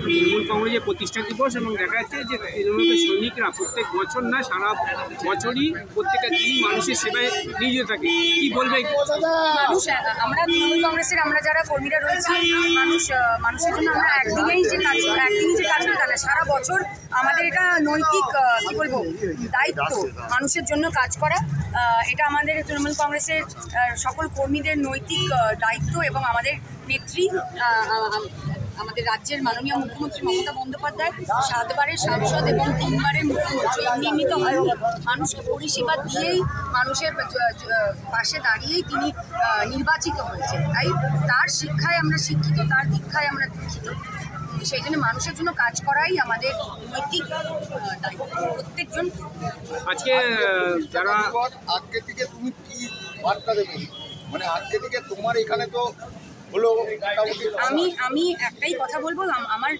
তৃণমূল কংগ্রেসের প্রতিষ্ঠা দিবস এবং দেখা যাচ্ছে যে তৃণমূলের সৈনিকরা প্রত্যেক বছর না সারা বছরই প্রত্যেকটা দিনই মানুষের সেবায় নিয়োজিত থাকে। কি বলবে মানুষ? আমরা তৃণমূল কংগ্রেসের আমরা যারা কর্মীরা রয়েছি, মানুষের জন্য আমরা একদিনেই যে কাজ করি তা না, সারা বছর আমাদের এটা নৈতিক কি বলবো দায়িত্ব মানুষের জন্য কাজ করা। এটা আমাদের তৃণমূল কংগ্রেসের সকল কর্মীদের নৈতিক দায়িত্ব এবং আমাদের নেত্রী আমাদের রাজ্যের মাননীয় মুখ্যমন্ত্রী মমতা বন্দ্যোপাধ্যায় 7 বারের সাংসদ এবং 3 বারের মুখ্যমন্ত্রী এমনি তো হয়নি, মানুষকে পরিষেবা দিয়েই মানুষের পাশে দাঁড়িয়েই তিনি নির্বাচিত হয়েছে। তাই তার শিক্ষায় আমরা শিক্ষিত, তার দীক্ষায় আমরা দীক্ষিত। সেই জন্য মানুষের জন্য কাজ করাই আমাদের নৈতিক দায়িত্ব প্রত্যেকজন। আজকে যারা আজকে থেকে তুমি কি বার্তা দেবে, মানে আজকে থেকে তোমার এখানে তো আমি একটাই কথা বলবো, আমার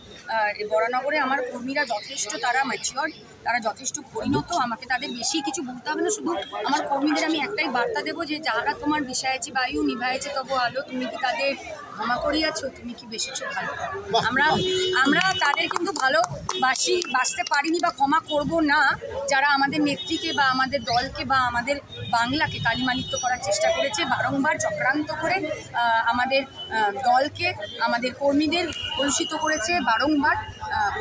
বরানগরে আমার কর্মীরা যথেষ্ট তারা ম্যাচিওর, তারা যথেষ্ট পরিণত, আমাকে তাদের বেশি কিছু বলতে হবে না। শুধু আমার কর্মীদের আমি একটাই বার্তা দেবো যে যারা তোমার বিষায়েছে বায়ু নিভায়েছে তবু আলো, তুমি কি তাদের ক্ষমা করিয়াছো, তুমি কি বেসেছো ভালো। আমরা তাদের কিন্তু বাসতে পারিনি বা ক্ষমা করব না যারা আমাদের নেত্রীকে বা আমাদের দলকে বা আমাদের বাংলাকে কালিমালিপ্ত করার চেষ্টা করেছে, বারংবার চক্রান্ত করে আমাদের দলকে আমাদের কর্মীদের কলুষিত করেছে বারংবার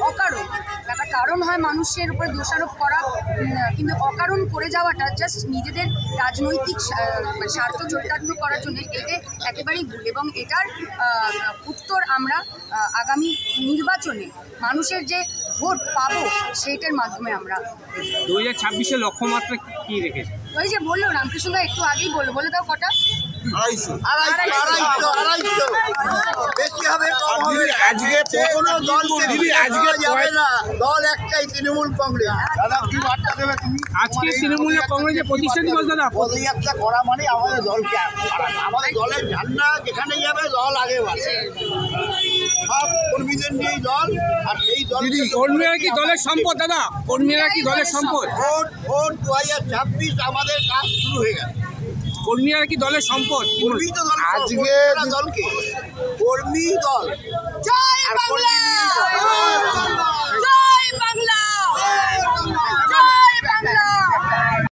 অকারণ। একটা কারণ হয় মানুষের উপরে দোষারোপ করা, কিন্তু অকারণ করে যাওয়াটা জাস্ট নিজেদের রাজনৈতিক স্বার্থ চরিতার্থ করার জন্য এটা একেবারেই ভুল। এবং এটার উত্তর আমরা আগামী নির্বাচনে মানুষের যে ভোট পাবো সেইটার মাধ্যমে আমরা 2026-এর লক্ষ্যমাত্রা কি রেখেছে? ওই যে বললো রামকৃষ্ণ বেশি হবে কম হবে, দল একটাই তৃণমূল কংগ্রেস। দাদা কি বার্তা দেবে তুমি? আজকে তৃণমূল কংগ্রেসের প্রতিষ্ঠা দিবস দাদা, পদযাত্রা করা মানে আমাদের দলকে আমাদের দলের ঝান্ডা যেখানে যাবে দল আগে বাড়ে, সব কর্মীদের নিয়েই দল। আর সেই দল কর্মীরা কি দলের সম্পদ দাদা? কর্মীরা কি দলের সম্পদ? ভোট 2026 আমাদের কাজ শুরু হয়ে গেছে। কর্মীরা কি দলের সম্পদ? আজকে দলকে কর্মী দল